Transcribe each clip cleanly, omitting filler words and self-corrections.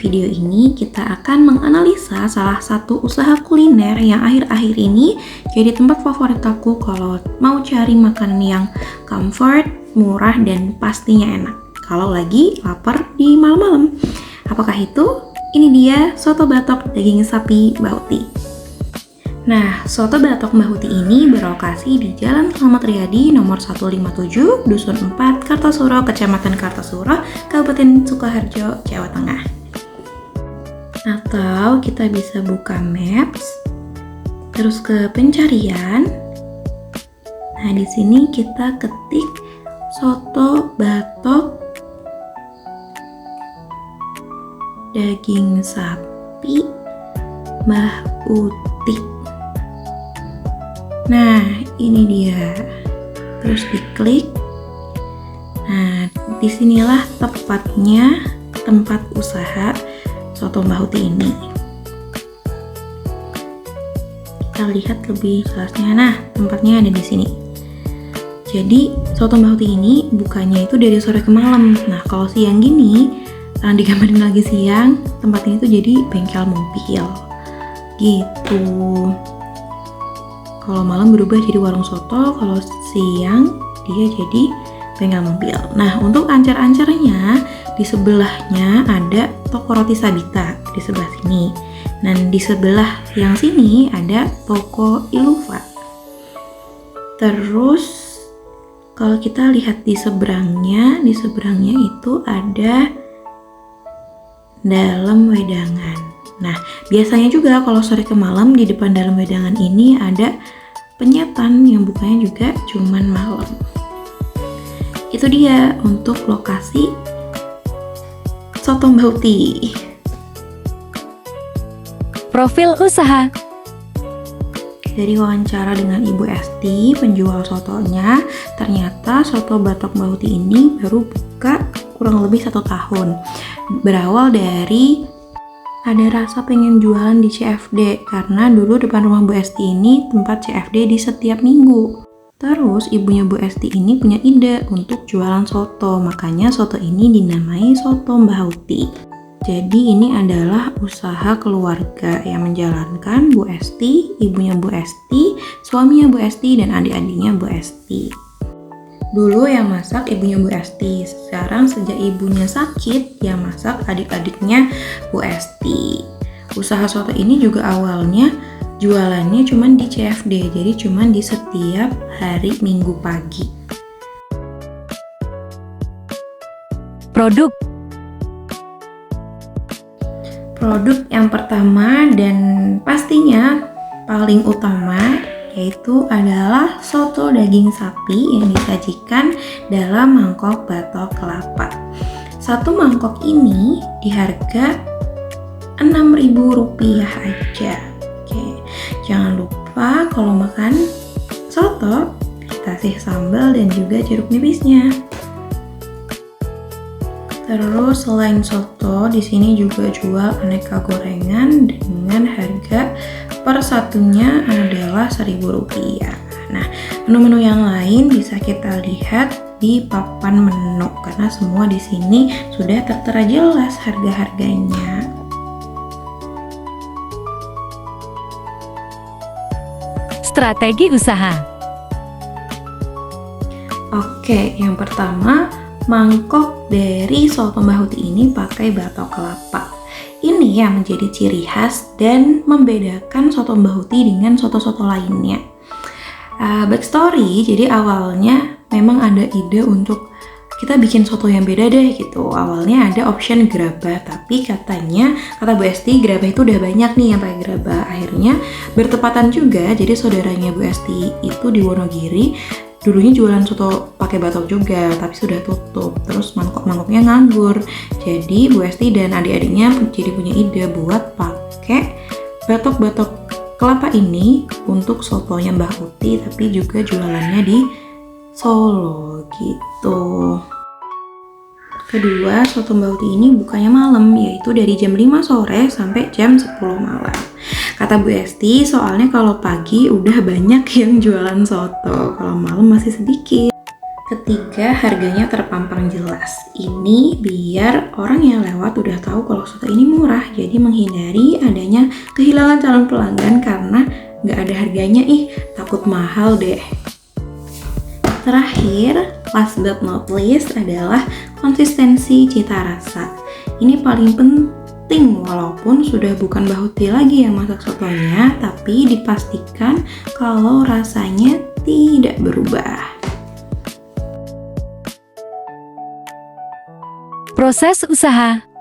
video ini kita akan menganalisa salah satu usaha kuliner yang akhir-akhir ini jadi tempat favorit aku kalau mau cari makanan yang comfort, murah, dan pastinya enak kalau lagi lapar di malam-malam. Apakah itu? Ini dia soto batok daging sapi Mbah Uti. Nah, soto batok Mbah Uti ini berlokasi di Jalan Slamet Riyadi nomor 157, Dusun 4, Kartosuro, Kecamatan Kartosuro, Kabupaten Sukoharjo, Jawa Tengah. Atau kita bisa buka Maps, terus ke pencarian. Nah, di sini kita ketik soto batok daging sapi Mbah Uti. Nah, ini dia. Terus diklik. Nah, disinilah tepatnya tempat usaha soto Mbah Uti ini. Kita lihat lebih jelasnya. Nah, tempatnya ada di sini. Jadi, soto Mbah Uti ini bukanya itu dari sore ke malam. Nah, kalau siang gini, digambarin lagi siang, tempat ini tuh jadi bengkel mobil. Gitu. Kalau malam berubah jadi warung soto, kalau siang dia jadi bengkel mobil. Nah, untuk ancar-ancarnya di sebelahnya ada toko roti Sabita di sebelah sini. Dan di sebelah yang sini ada toko Iluva. Terus kalau kita lihat di seberangnya itu ada Dalam Wedangan. Nah, biasanya juga kalau sore ke malam di depan Dalam Wedangan ini ada penyetan yang bukanya juga cuman malam. Itu dia untuk lokasi soto Mbah Uti. Profil usaha. Dari wawancara dengan Ibu Esti, penjual sotonya, ternyata soto batok Mbah Uti ini baru buka kurang lebih 1 tahun. Berawal dari ada rasa pengen jualan di CFD karena dulu depan rumah Bu Esti ini tempat CFD di setiap minggu. Terus ibunya Bu Esti ini punya ide untuk jualan soto, makanya soto ini dinamai soto Mbah Uti. Jadi ini adalah usaha keluarga yang menjalankan Bu Esti, ibunya Bu Esti, suaminya Bu Esti, dan adik-adiknya Bu Esti. Dulu yang masak ibunya Bu Esti, sekarang sejak ibunya sakit yang masak adik-adiknya Bu Esti. Usaha soto ini juga awalnya jualannya cuman di CFD, jadi cuman di setiap hari Minggu pagi. Produk yang pertama dan pastinya paling utama yaitu adalah soto daging sapi yang disajikan dalam mangkok batok kelapa. Satu mangkok ini di harga Rp6.000 aja. Oke, jangan lupa kalau makan soto dikasih sambal dan juga jeruk nipisnya. Terus selain soto, di sini juga jual aneka gorengan dengan harga per satunya adalah Rp1.000. Nah, menu-menu yang lain bisa kita lihat di papan menu karena semua di sini sudah tertera jelas harga-harganya. strategi usaha. Oke, yang pertama, mangkok dari soto Mbah Uti ini pakai batok kelapa. Ini yang menjadi ciri khas dan membedakan soto Mbah Uti dengan soto-soto lainnya. Backstory, jadi awalnya memang ada ide untuk kita bikin soto yang beda deh gitu. Awalnya ada option gerabah, tapi kata Bu Esti gerabah itu udah banyak nih yang pakai gerabah. Akhirnya bertepatan juga, jadi saudaranya Bu Esti itu di Wonogiri dulunya jualan soto pakai batok juga, tapi sudah tutup. Terus mangkok-mangkoknya nganggur. Jadi Bu Esti dan adik-adiknya jadi punya ide buat pakai batok-batok kelapa ini untuk sotonya Mbah Uti, tapi juga jualannya di Solo gitu. Kedua, soto Mbah Uti ini bukanya malam, yaitu dari jam 5 sore sampai jam 10 malam. Kata Bu Esti, soalnya kalau pagi udah banyak yang jualan soto, kalau malam masih sedikit. Ketiga, harganya terpampang jelas. Ini biar orang yang lewat udah tahu kalau soto ini murah, jadi menghindari adanya kehilangan calon pelanggan karena nggak ada harganya, takut mahal deh. Terakhir, last but not least adalah konsistensi cita rasa. Ini paling penting walaupun sudah bukan Mbah Uti lagi yang masak sotonya, tapi dipastikan kalau rasanya tidak berubah. Proses usaha.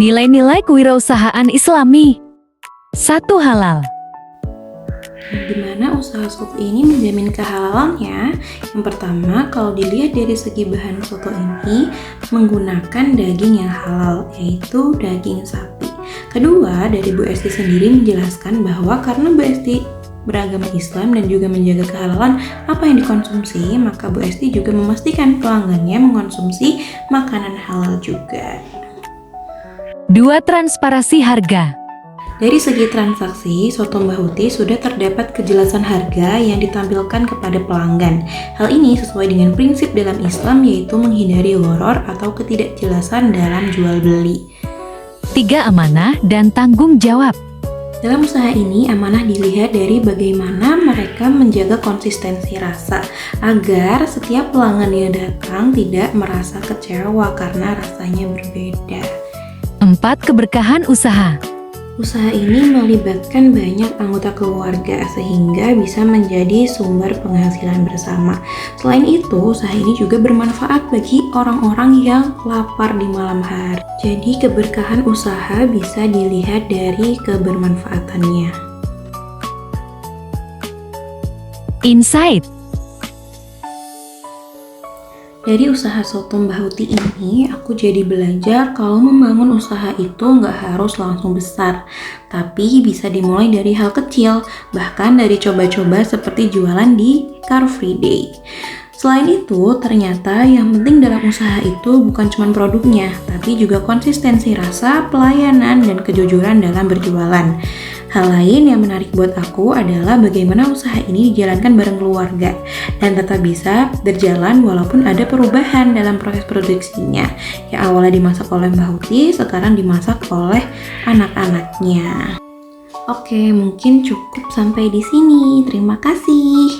Nilai-nilai kewirausahaan Islami. 1. Halal. Gimana usaha soto ini menjamin kehalalannya? Yang pertama, kalau dilihat dari segi bahan soto ini menggunakan daging yang halal, yaitu daging sapi. Kedua, dari Bu Esti sendiri menjelaskan bahwa karena Bu Esti beragama Islam dan juga menjaga kehalalan apa yang dikonsumsi, maka Bu Esti juga memastikan pelanggannya mengonsumsi makanan halal juga. 2. Transparansi harga. Dari segi transaksi, soto Mbah Uti sudah terdapat kejelasan harga yang ditampilkan kepada pelanggan. Hal ini sesuai dengan prinsip dalam Islam, yaitu menghindari gharar atau ketidakjelasan dalam jual beli. 3. Amanah dan tanggung jawab. Dalam usaha ini, amanah dilihat dari bagaimana mereka menjaga konsistensi rasa agar setiap pelanggan yang datang tidak merasa kecewa karena rasanya berbeda. 4. Keberkahan usaha. Usaha ini melibatkan banyak anggota keluarga sehingga bisa menjadi sumber penghasilan bersama. Selain itu, usaha ini juga bermanfaat bagi orang-orang yang lapar di malam hari. Jadi keberkahan usaha bisa dilihat dari kebermanfaatannya. Insight. Dari usaha soto Mbah Uti ini, aku jadi belajar kalau membangun usaha itu nggak harus langsung besar, tapi bisa dimulai dari hal kecil, bahkan dari coba-coba seperti jualan di Car Free Day. Selain itu, ternyata yang penting dalam usaha itu bukan cuma produknya, tapi juga konsistensi rasa, pelayanan, dan kejujuran dalam berjualan. Hal lain yang menarik buat aku adalah bagaimana usaha ini dijalankan bareng keluarga dan tetap bisa berjalan walaupun ada perubahan dalam proses produksinya. Yang awalnya dimasak oleh Mbah Uti, sekarang dimasak oleh anak-anaknya. Oke, mungkin cukup sampai di sini. Terima kasih.